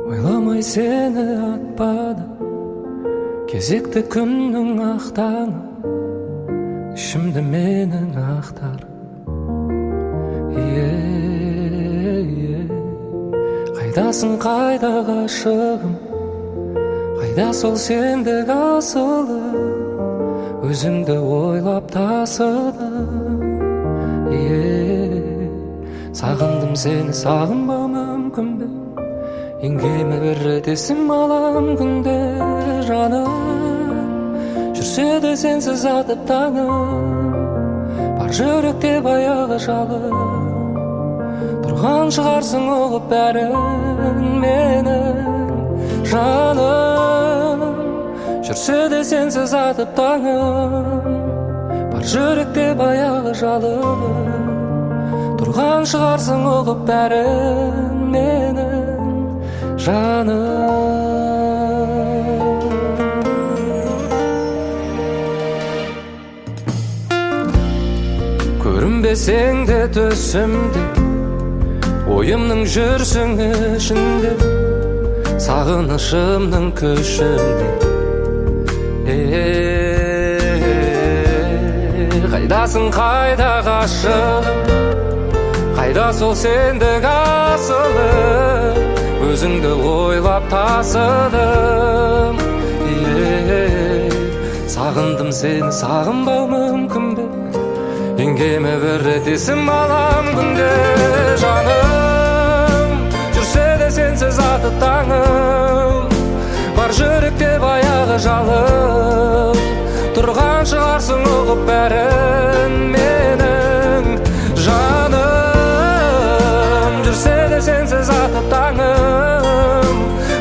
ойламай сені атпады кезекті күннің ақтаңы, ішімді менің ақтар. Қайдасың, қайда ғашығым, қайда сол сендік асылым, өзіңді ойлап тасыдым. Сағындым сені, сағынбау мүмкін бе? Еңгеме бір рет есім алам күнде жаным. Жүрсе де сенсіз атып таңым, бар жүректе баяғы жалым. Тұрған шығарсың ұғып бәрін менің жаным. Жүрсе де сенсіз атып таңым, бар жүректе баяғы жалым. Тұрған шығарсың ұғып бәрін менің жаным. Көрінбесең де төсімде, ойымның жүрсің ішінде, сағынышымның күшінде. Қайдасың, қайда ғашығым, қайда сол сендік асылым, өзіңді ойлап тасыдым. Сағындым сені, сағынбау мүмкін бе? Еңгеме бір рет есім алам күнде жаным. Жүрсе де сенсіз атып таңым, бар жүректе баяғы жалым. Тұрған шығарсың ұғып бәрін менің жаным. Жүрсе де сенсіз атып таңым,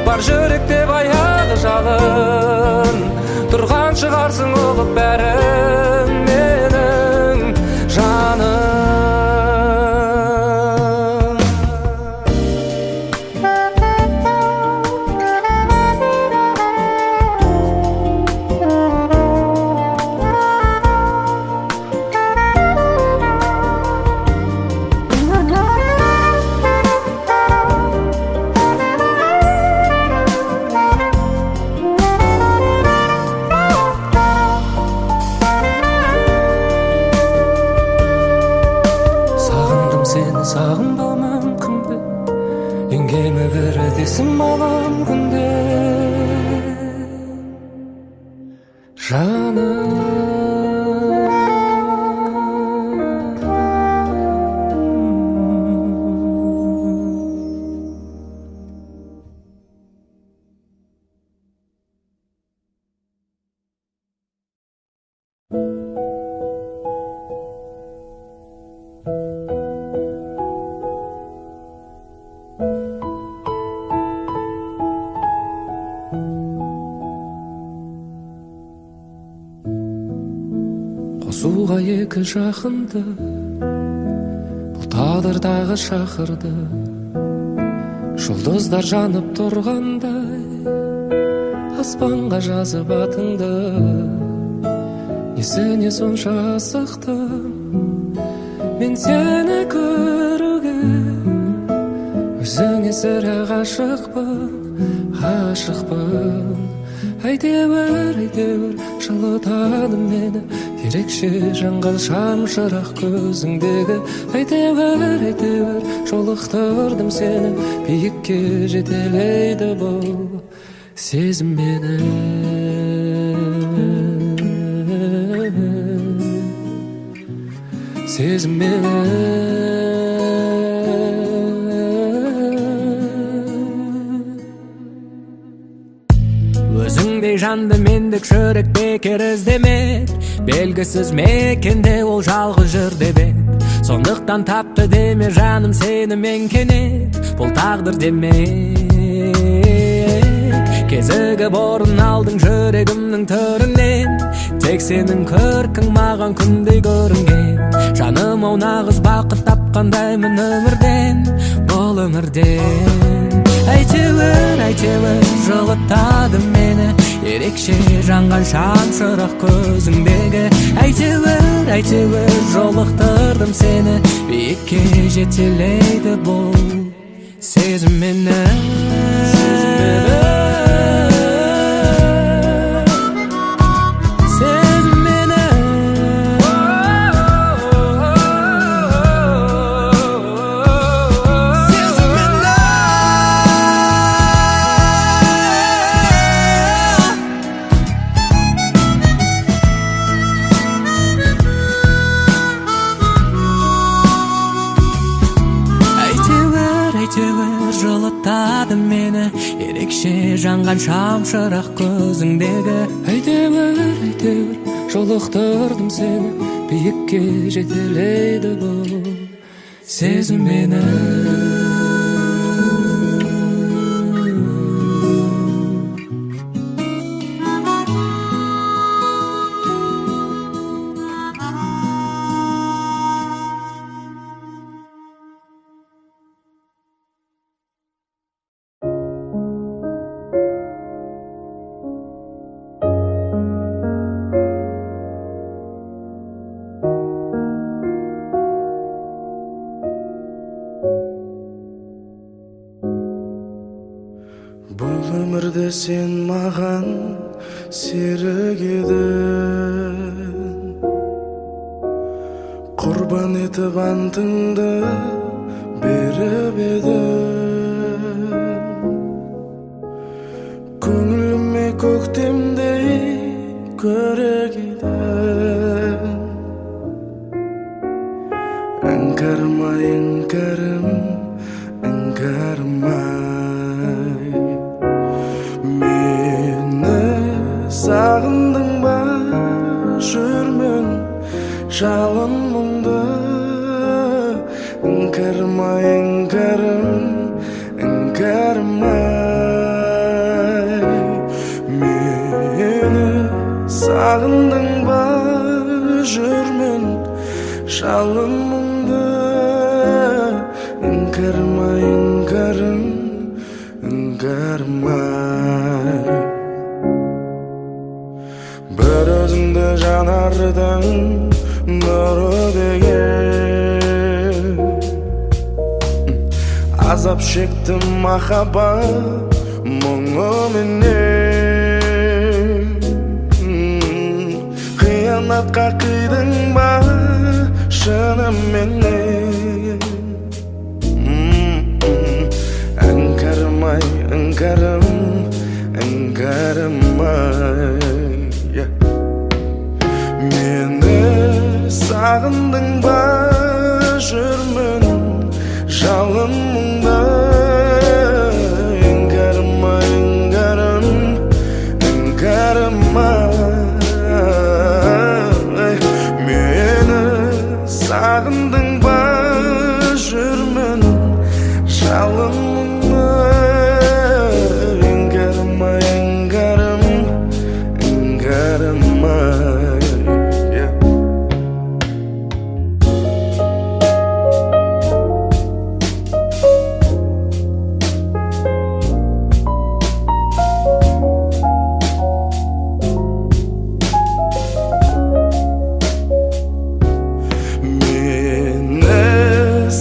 бар жүректе баяғы жалын. Тұрған шығарсың ұғып бәрін менің жаным. Сағынбау мүмкін бе? Еңгеме бір рет есім алам күнде жаным. Қосуға екі жақынды бұл тағдырдағы шақырды. Жұлдыздар жанып тұрғандай аспанға жазып атыңды. Несіне сонша асықтым мен сені көруге, өзіңе сірә ғашықпын, ғашықпын. Әйтеуір жылытады мені ерекше жаңғыл шамшырақ көзіңдегі. Әйтеуір жолықтырдым сені, биікке жетелейді бұл сезім мені. Сезім мені. Өзіңдей жанды мендік жүрек бекер іздемек, белгісіз мекенде ол жалғыз жүр деп ед. Сондықтан тапты деме жаным сені мен кенет, бұл тағдыр демек. Кезігі борын алдың жүрегімнің төрінен, тек сенің көркің маған күндей көрінген. Жаным ау нағыз бақыт тапқандаймын өмірден, бұл өмірден. Әйтеуір жылытады мені ерекше жанған шамшырақ көзіңдегі. Әйтеуір жолықтырдым сені, биікке жетелейді бұл сезім мені. таптым мені, ерекше жанған шамшырақ көзіңдегі. Айта бер, жолықтырдым сені, биікке жетелейді бұл сезім мені. Бұл өмірде сен маған серік едің, құрбан етіп антыңды беріп едің. Көңіліме көктемдей көрік едің. Іңкәрмай, іңкәрім, іңкәрмай. Sağındın ba жүрмін жалын мұңды. Іңкәрмай, іңкәрім, іңкәрмай. Мені сағындың ба жүрмін жалын мұңды. Іңкәрмай, іңкәрім, іңкәрмай. Бір өзіңді жанардың нұры деген, азап шектім махаббат мұңыменен. Қиянатқа қидың ба шынымен. Іңкәрмай, іңкәрім, іңкәрмай. Мені сағындың ба жүрмін жалын мұңда. Іңкәрмай, іңкәрім, іңкәрмай. Мені сағындың ба жүрмін жалын мұңда. Іңкәрмай, іңкәрім, іңкәрмай.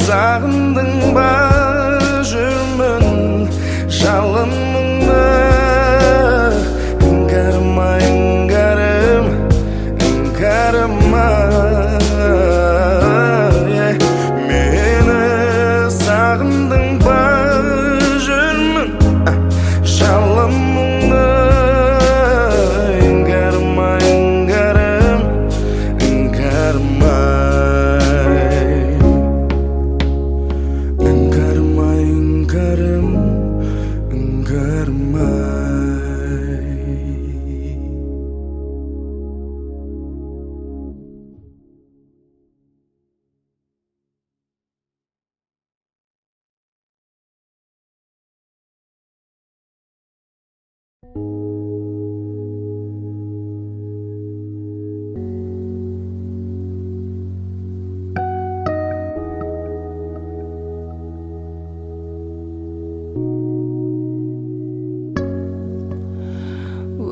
Sağındın ba жүрмін жалын мұңда. Іңкәрмай, іңкәрім, іңкәрмай. Мені сағындың ба жүрмін жалын мұңда. Іңкәрмай, іңкәрім, іңкәрмай.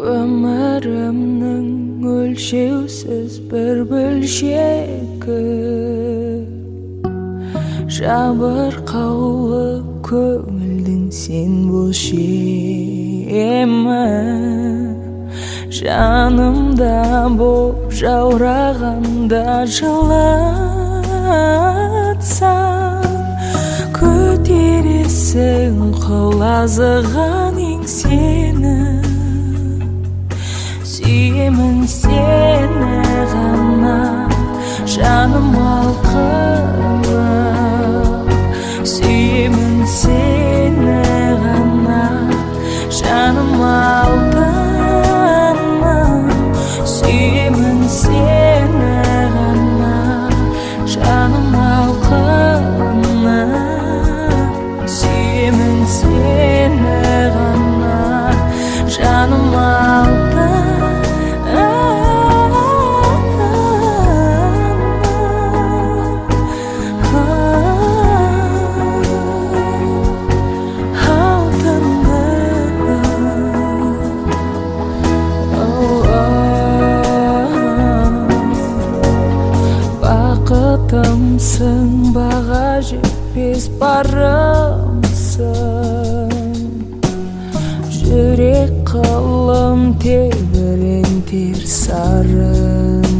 Өмірімнің өлшеусіз бір бөлшегі, жабырқаулы көңілдің сен бөлшемі. Жанымда боп жаурағанда жылатсаң, көтересің құлазыған еңсені. Сүйемін сені ғана, жаным алқынып. Сүйемін сені ғана, тебірентер сарынымсың.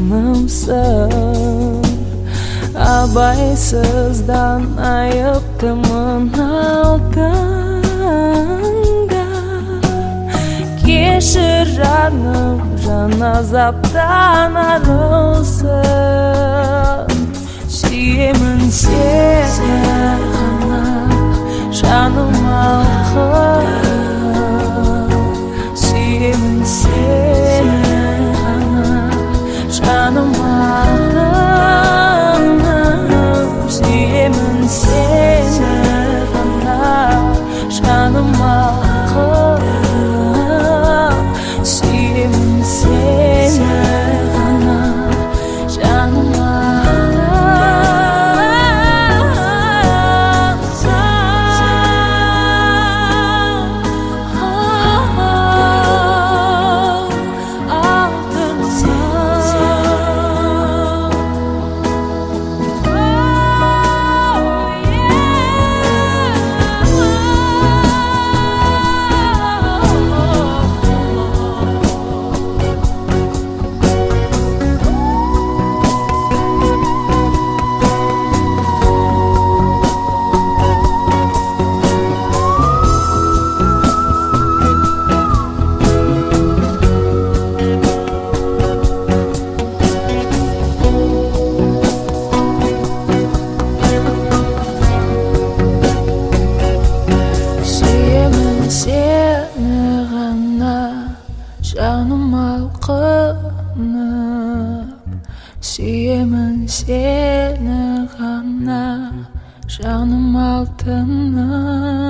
Абайсыздан айыптымын алдыңда. Кешір жаным, жан азаптан арылсын. Сүйемін сені ғана, жаным алқым. Сүйемін сені ғана, жаным алқым. Сүйемін сені ғана, жаным алқым. Сүйемін сені ғана, жаным жаным алқынып. Сүйемін сені ғана, жаным алтыным.